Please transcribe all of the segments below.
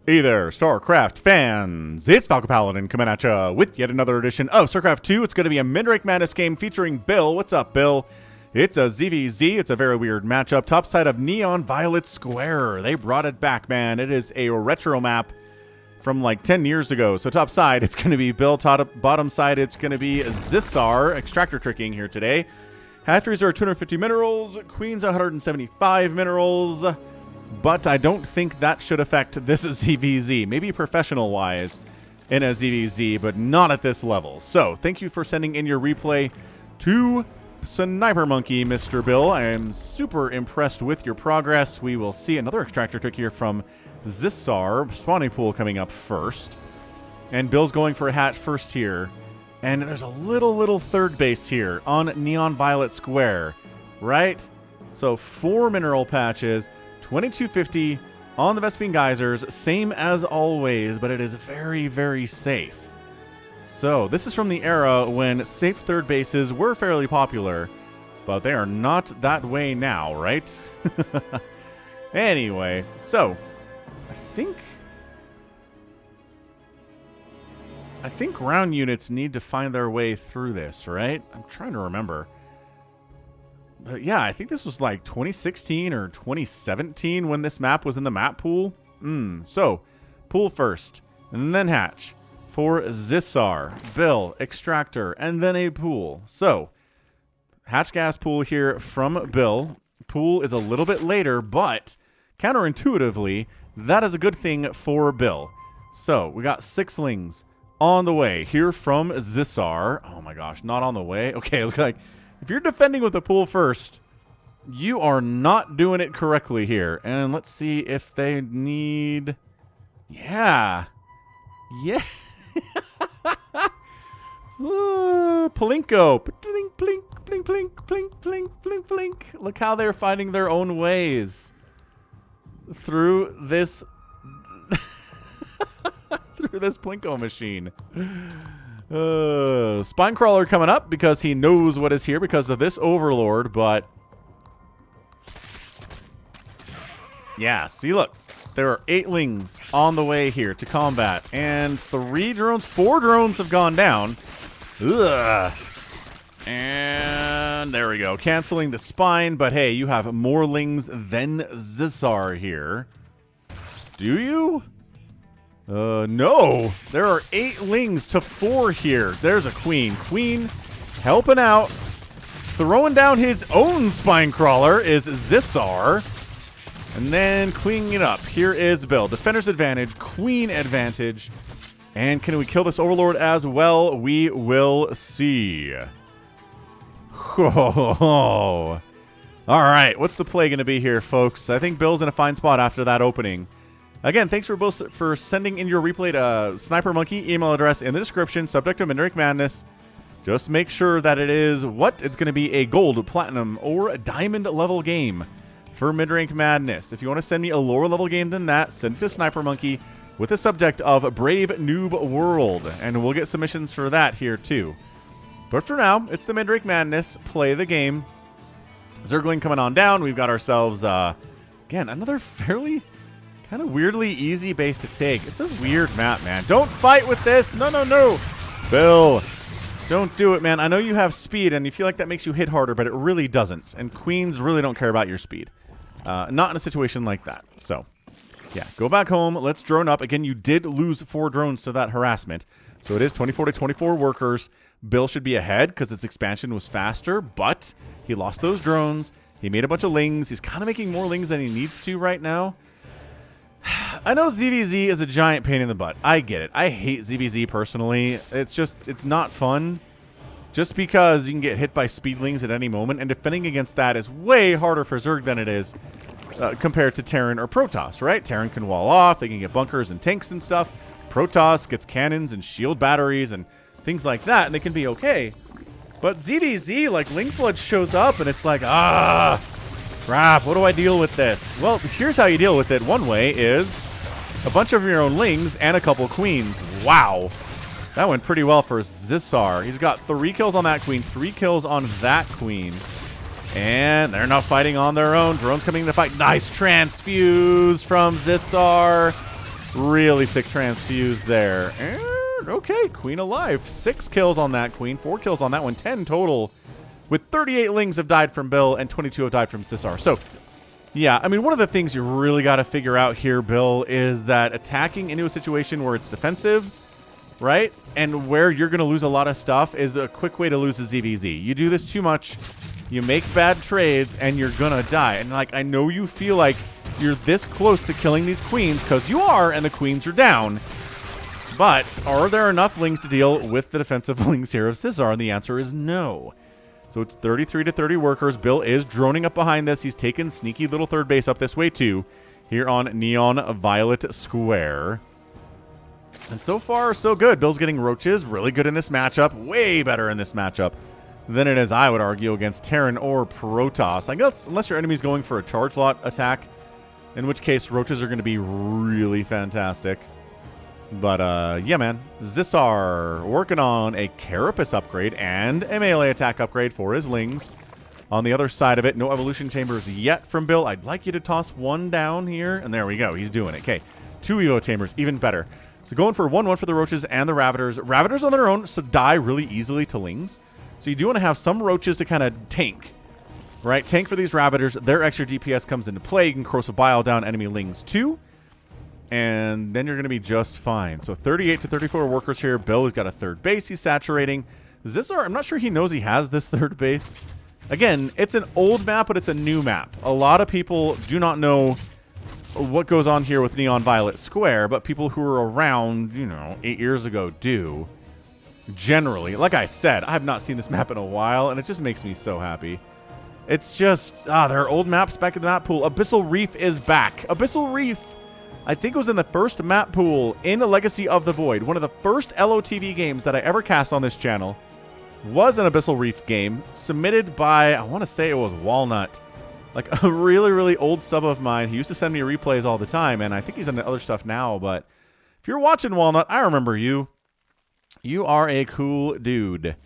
Hey there, StarCraft fans! It's Falcon Paladin coming at ya with yet another edition of StarCraft 2. It's going to be a mid-rank madness game featuring Bill. What's up, Bill? It's a ZvZ. It's a very weird matchup. Top side of Neon Violet Square. They brought it back, man. It is a retro map from like 10 years ago. So top side, it's going to be Bill. Bottom side, it's going to be ZvZ. Extractor tricking here today. Hatcheries are 250 minerals. Queens 175 minerals. But I don't think that should affect this ZvZ. Maybe professional-wise in a ZvZ, but not at this level. So, thank you for sending in your replay to SniperMonkey, Mr. Bill. I am super impressed with your progress. We will see another extractor trick here from ZvZ. Spawning pool coming up first. And Bill's going for a hatch first here. And there's a little third base here on Neon Violet Square, right? So, 4 mineral patches. 2250 on the Vespene Geysers, same as always, but it is very, very safe. So, this is from the era when safe third bases were fairly popular, but they are not that way now, right? Anyway, so, I think ground units need to find their way through this, right? I'm trying to remember. But yeah, I think this was like 2016 or 2017 when this map was in the map pool. So, pool first, and then hatch for ZvZ, Bill, Extractor, and then a pool. So, hatch gas pool here from Bill. Pool is a little bit later, but counterintuitively, that is a good thing for Bill. So, we got 6 lings on the way here from ZvZ. Oh my gosh, not on the way. Okay, it looks like if you're defending with the pool first, you are not doing it correctly here. And let's see if they need... Yeah. Palinko. Plink, plink, plink, plink, plink, plink, plink, plink. Look how they're finding their own ways through this... through this Plinko machine. Spine Crawler coming up because he knows what is here because of this Overlord, but yeah, see, look, there are 8 lings on the way here to combat, and 4 drones have gone down. Ugh. And there we go, canceling the spine, but hey, you have more lings than ZvZ here. Do you? No. There are 8 lings to 4 here. There's a queen. Queen helping out. Throwing down his own spine crawler is ZvZ. And then cleaning it up. Here is Bill. Defender's advantage. Queen advantage. And can we kill this Overlord as well? We will see. All right. What's the play going to be here, folks? I think Bill's in a fine spot after that opening. Again, thanks for sending in your replay to SniperMonkey, email address in the description, subject to Mid-Rank Madness. Just make sure that it is it's going to be a gold, platinum, or a diamond level game for Mid-Rank Madness. If you want to send me a lower level game than that, send it to SniperMonkey with the subject of Brave Noob World, and we'll get submissions for that here too. But for now, it's the Mid-Rank Madness. Play the game. Zergling coming on down. We've got ourselves, again, another fairly... kind of weirdly easy base to take. It's a weird map, man. Don't fight with this. No. Bill, don't do it, man. I know you have speed, and you feel like that makes you hit harder, but it really doesn't. And queens really don't care about your speed. Not in a situation like that. So, yeah, go back home. Let's drone up. Again, you did lose 4 drones to that harassment. So it is 24 to 24 workers. Bill should be ahead because its expansion was faster, but he lost those drones. He made a bunch of lings. He's kind of making more lings than he needs to right now. I know ZvZ is a giant pain in the butt. I get it. I hate ZvZ personally. It's not fun. Just because you can get hit by speedlings at any moment, and defending against that is way harder for Zerg than it is compared to Terran or Protoss, right? Terran can wall off. They can get bunkers and tanks and stuff. Protoss gets cannons and shield batteries and things like that, and they can be okay. But ZvZ, like, Ling Flood shows up, and it's like, crap, what do I deal with this? Well, here's how you deal with it. One way is a bunch of your own lings and a couple queens. Wow. That went pretty well for ZvZ. He's got 3 kills on that queen, 3 kills on that queen. And they're not fighting on their own. Drones coming in to fight. Nice transfuse from ZvZ. Really sick transfuse there. And, okay, Queen alive. 6 kills on that Queen. 4 kills on that one. 10 total. With 38 Lings have died from Bill and 22 have died from Cesar. So, yeah, I mean, one of the things you really got to figure out here, Bill, is that attacking into a situation where it's defensive, right, and where you're going to lose a lot of stuff is a quick way to lose a ZvZ. You do this too much, you make bad trades, and you're going to die. And, like, I know you feel like you're this close to killing these queens, because you are, and the queens are down. But are there enough Lings to deal with the defensive Lings here of Cesar? And the answer is no. So it's 33 to 30 workers. Bill is droning up behind this. He's taken sneaky little third base up this way too, here on Neon Violet Square. And so far, so good. Bill's getting roaches. Really good in this matchup. Way better in this matchup than it is, I would argue, against Terran or Protoss. I guess unless your enemy's going for a charge lot attack, in which case roaches are going to be really fantastic. But, yeah, man. Zissar working on a Carapace upgrade and a melee attack upgrade for his Lings. On the other side of it, no evolution chambers yet from Bill. I'd like you to toss one down here. And there we go. He's doing it. Okay. 2 Evo chambers. Even better. So going for 1-1 for the Roaches and the Ravagers. Ravagers on their own so die really easily to Lings. So you do want to have some Roaches to kind of tank. Right? Tank for these Ravagers. Their extra DPS comes into play. You can Corrosive Bile down enemy Lings too. And then you're going to be just fine. So 38 to 34 workers here. Bill has got a third base. He's saturating. Zissar, I'm not sure he knows he has this third base. Again, it's an old map, but it's a new map. A lot of people do not know what goes on here with Neon Violet Square, but people who were around, you know, 8 years ago do. Generally. Like I said, I have not seen this map in a while, and it just makes me so happy. It's just, there are old maps back in the map pool. Abyssal Reef is back. Abyssal Reef, I think it was in the first map pool in the Legacy of the Void. One of the first LOTV games that I ever cast on this channel was an Abyssal Reef game submitted by, I want to say it was Walnut. Like a really, really old sub of mine. He used to send me replays all the time, and I think he's into other stuff now. But if you're watching, Walnut, I remember you. You are a cool dude.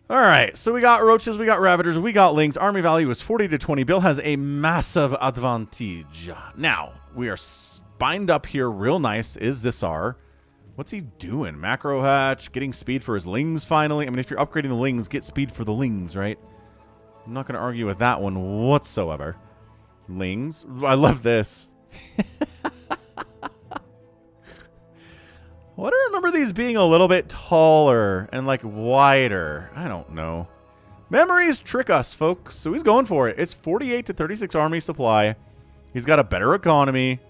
All right, so we got Roaches, we got Ravagers, we got Lings. Army value is 40 to 20. Bill has a massive advantage. Now, we are spined up here real nice is Zissar. What's he doing? Macro hatch, getting speed for his Lings finally. I mean, if you're upgrading the Lings, get speed for the Lings, right? I'm not going to argue with that one whatsoever. Lings. I love this. Why do I remember these being a little bit taller and, like, wider? I don't know. Memories trick us, folks. So he's going for it. It's 48 to 36 army supply. He's got a better economy.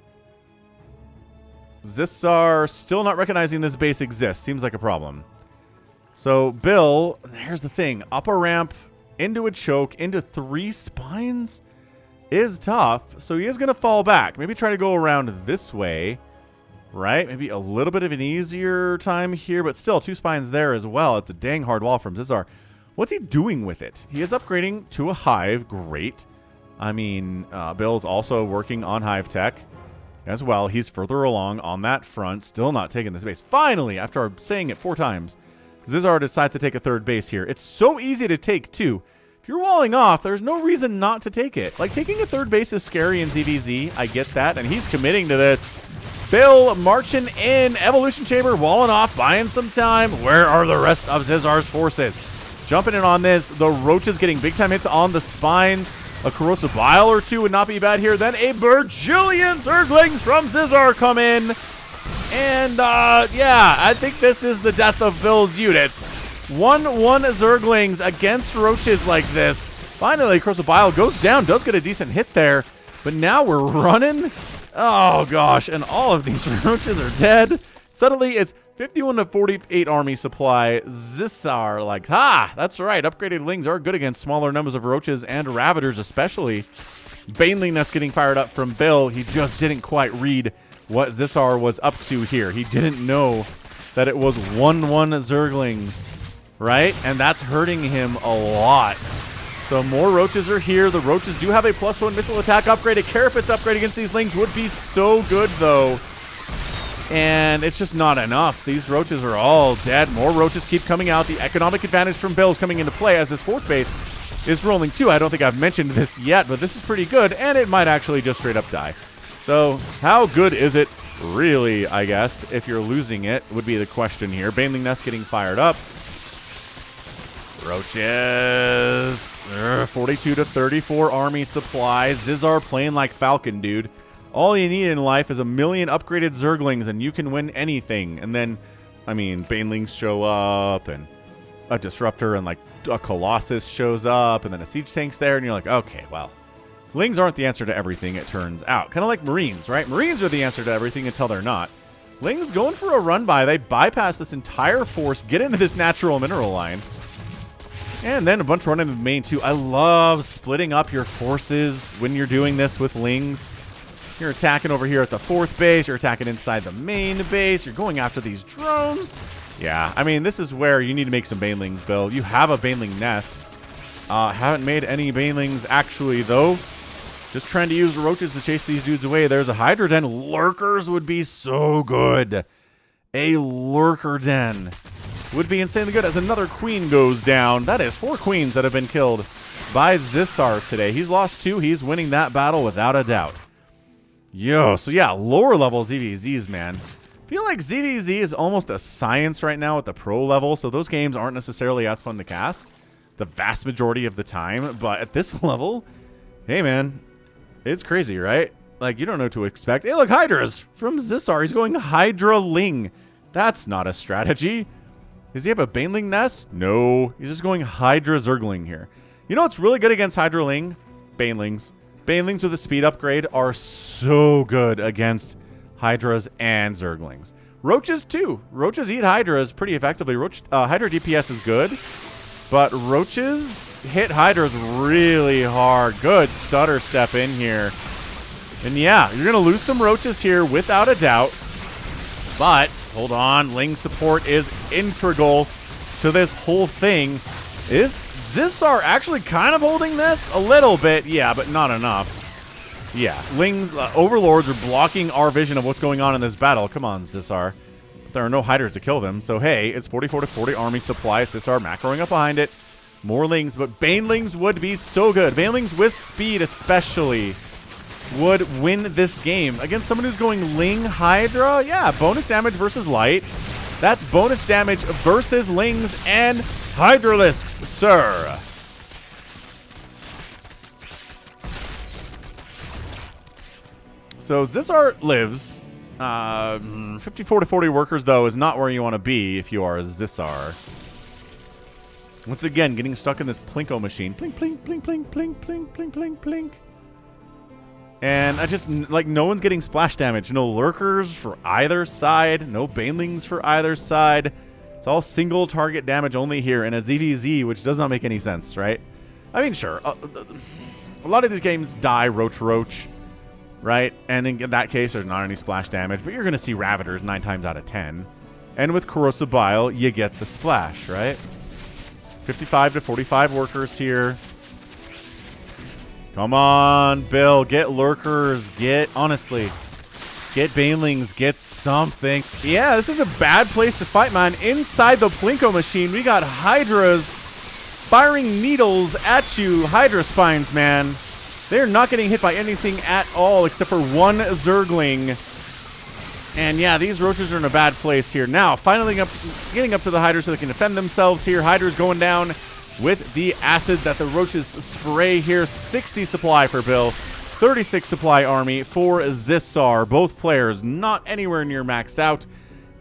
Zissar still not recognizing this base exists. Seems like a problem. So Bill, here's the thing. Up a ramp, into a choke, into 3 spines is tough. So he is going to fall back. Maybe try to go around this way. Right? Maybe a little bit of an easier time here, but still 2 spines there as well. It's a dang hard wall from Zissar. What's he doing with it? He is upgrading to a hive. Great. I mean, Bill's also working on hive tech as well. He's further along on that front. Still not taking this base. Finally, after saying it 4 times, Zissar decides to take a third base here. It's so easy to take, too. If you're walling off, there's no reason not to take it. Like, taking a third base is scary in ZvZ. I get that, and he's committing to this. Bill marching in. Evolution Chamber walling off, buying some time. Where are the rest of Zissar's forces? Jumping in on this. The Roaches getting big-time hits on the spines. A Corrosive Bile or 2 would not be bad here. Then a Bajillion Zerglings from Zissar come in. And, yeah, I think this is the death of Bill's units. 1-1 Zerglings against Roaches like this. Finally, Corrosive Bile goes down, does get a decent hit there. But now we're running. Oh, gosh, and all of these Roaches are dead. Suddenly, it's 51 to 48 army supply. Zissar, like, that's right. Upgraded Lings are good against smaller numbers of Roaches and Ravagers, especially. Baneliness getting fired up from Bill. He just didn't quite read what Zissar was up to here. He didn't know that it was 1-1 Zerglings, right? And that's hurting him a lot. So more Roaches are here. The Roaches do have a +1 missile attack upgrade. A Carapace upgrade against these Lings would be so good, though. And it's just not enough. These Roaches are all dead. More Roaches keep coming out. The economic advantage from Bill is coming into play as this 4th base is rolling too. I don't think I've mentioned this yet, but this is pretty good, and it might actually just straight up die. So how good is it really, I guess, if you're losing it, would be the question here. Baneling Nest getting fired up. Roaches. 42 to 34 army supplies. ZvZ playing like Falcon, dude. All you need in life is a million upgraded Zerglings, and you can win anything. And then, I mean, Banelings show up, and a Disruptor, and like a Colossus shows up, and then a Siege Tank's there, and you're like, okay, well, Lings aren't the answer to everything, it turns out. Kind of like Marines, right? Marines are the answer to everything until they're not. Lings going for a run by. They bypass this entire force, get into this natural mineral line. And then a bunch run into the main too. I love splitting up your forces when you're doing this with Lings. You're attacking over here at the 4th base. You're attacking inside the main base. You're going after these drones. Yeah, I mean, this is where you need to make some Banelings, Bill. You have a Baneling Nest. Haven't made any Banelings actually, though. Just trying to use roaches to chase these dudes away. There's a Hydra Den. Lurkers would be so good. A Lurker Den would be insanely good as another queen goes down. That is 4 queens that have been killed by ZvZ today. He's lost 2. He's winning that battle without a doubt. Yo, so yeah, lower level ZvZs, man. I feel like ZvZ is almost a science right now at the pro level, so those games aren't necessarily as fun to cast the vast majority of the time. But at this level, hey, man, it's crazy, right? Like, you don't know what to expect. Hey, look, Hydras from ZvZ. He's going Hydra Ling. That's not a strategy. Does he have a Baneling Nest? No. He's just going Hydra Zergling here. You know what's really good against Hydra Ling? Banelings. Banelings with a speed upgrade are so good against Hydras and Zerglings. Roaches, too. Roaches eat Hydras pretty effectively. Hydra DPS is good, but Roaches hit Hydras really hard. Good stutter step in here. And yeah, you're going to lose some Roaches here without a doubt. But, hold on, Ling support is integral to this whole thing. Is ZvZ actually kind of holding this? A little bit, yeah, but not enough. Yeah, Ling's overlords are blocking our vision of what's going on in this battle. Come on, ZvZ. There are no Hydras to kill them, so hey, it's 44 to 40 army supply. ZvZ macroing up behind it. More Lings, but Banelings would be so good. Banelings with speed especially would win this game. Against someone who's going Ling Hydra, yeah, bonus damage versus light. That's bonus damage versus Lings and Hydralisks, sir. So ZvZ lives. 54 to 40 workers, though, is not where you want to be if you are a ZvZ. Once again, getting stuck in this Plinko machine. Plink, plink, plink, plink, plink, plink, plink, plink, plink. And I just, like, no one's getting splash damage. No lurkers for either side. No banelings for either side. It's all single target damage only here in a ZvZ, which does not make any sense, right? I mean, sure. A lot of these games die roach, right? And in that case, there's not any splash damage. But you're going to see Ravagers 9 times out of 10. And with Corrosive Bile, you get the splash, right? 55 to 45 workers here. Come on, Bill. Get lurkers. Honestly, get banelings. Get something. Yeah, this is a bad place to fight, man. Inside the Plinko machine, we got Hydras firing needles at you. Hydra spines, man. They're not getting hit by anything at all except for one Zergling. And yeah, these roaches are in a bad place here. Now, finally getting up to the Hydras so they can defend themselves here. Hydras going down with the acid that the roaches spray here. 60 supply for Bill, 36 supply army for ZvZ. Both players not anywhere near maxed out.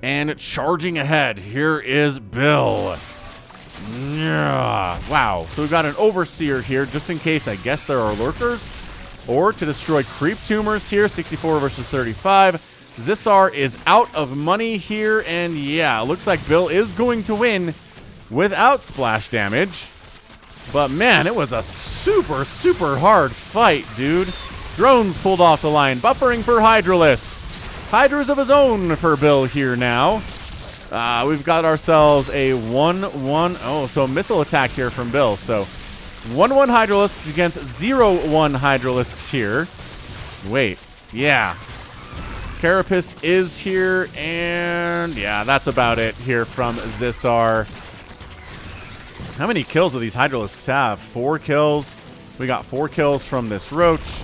And charging ahead, here is Bill. Yeah. Wow. So we've got an Overseer here, just in case, I guess, there are lurkers. Or to destroy creep tumors here, 64 versus 35. ZvZ is out of money here. And yeah, looks like Bill is going to win without splash damage. But man, it was a super, super hard fight, dude. Drones pulled off the line, buffering for Hydralisks. Hydras of his own for Bill here now. We've got ourselves a 1-1. Oh, so missile attack here from Bill. So 1-1 Hydralisks against 0-1 Hydralisks here. Wait, yeah. Carapace is here, and yeah, that's about it here from ZvZ. How many kills do these Hydralisks have? 4 kills. We got 4 kills from this Roach.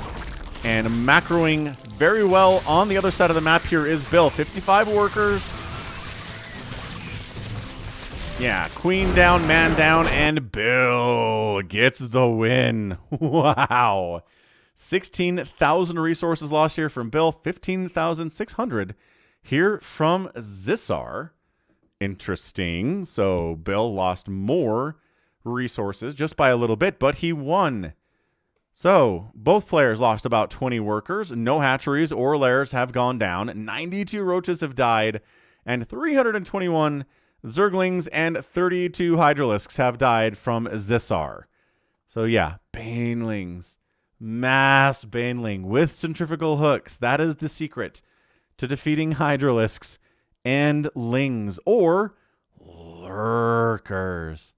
And macroing very well on the other side of the map here is Bill. 55 workers. Yeah, queen down, man down, and Bill gets the win. Wow. 16,000 resources lost here from Bill. 15,600 here from Zissar. Interesting. So Bill lost more resources just by a little bit, but he won. So both players lost about 20 workers. No hatcheries or lairs have gone down. 92 roaches have died, and 321 zerglings and 32 hydralisks have died from Zissar. So yeah, banelings. Mass baneling with centrifugal hooks. That is the secret to defeating hydralisks and lings or lurkers.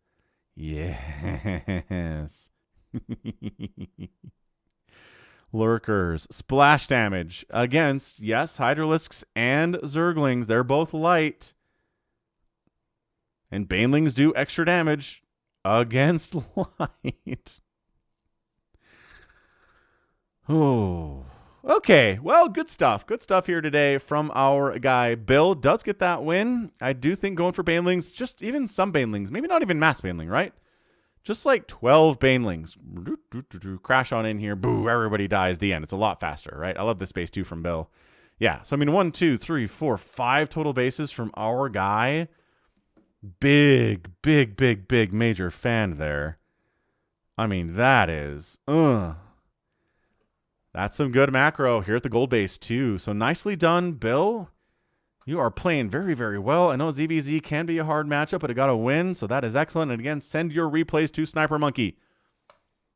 Yes. Lurkers. Splash damage against, yes, hydralisks and zerglings. They're both light. And banelings do extra damage against light. Oh, okay. Well, good stuff. Good stuff here today from our guy. Bill does get that win. I do think going for banelings, just even some banelings, maybe not even mass baneling, right? Just like 12 banelings. Crash on in here. Boo, everybody dies. The end. It's a lot faster, right? I love this base too from Bill. Yeah, so I mean 1, 2, 3, 4, 5 total bases from our guy. Big major fan there. I mean, that is... That's some good macro here at the gold base, too. So nicely done, Bill. You are playing very, very well. I know ZvZ can be a hard matchup, but it got a win, so that is excellent. And again, send your replays to SniperMonkey.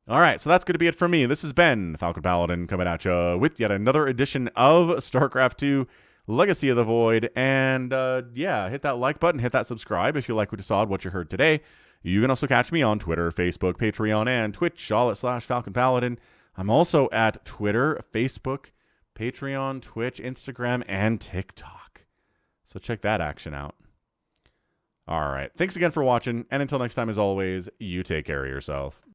All right, so that's going to be it for me. This has been Falcon Paladin coming at you with yet another edition of StarCraft 2 Legacy of the Void. And yeah, hit that like button, hit that subscribe if you like what you saw and what you heard today. You can also catch me on Twitter, Facebook, Patreon, and Twitch, all at /Falcon Paladin. I'm also at Twitter, Facebook, Patreon, Twitch, Instagram, and TikTok. So check that action out. All right. Thanks again for watching. And until next time, as always, you take care of yourself.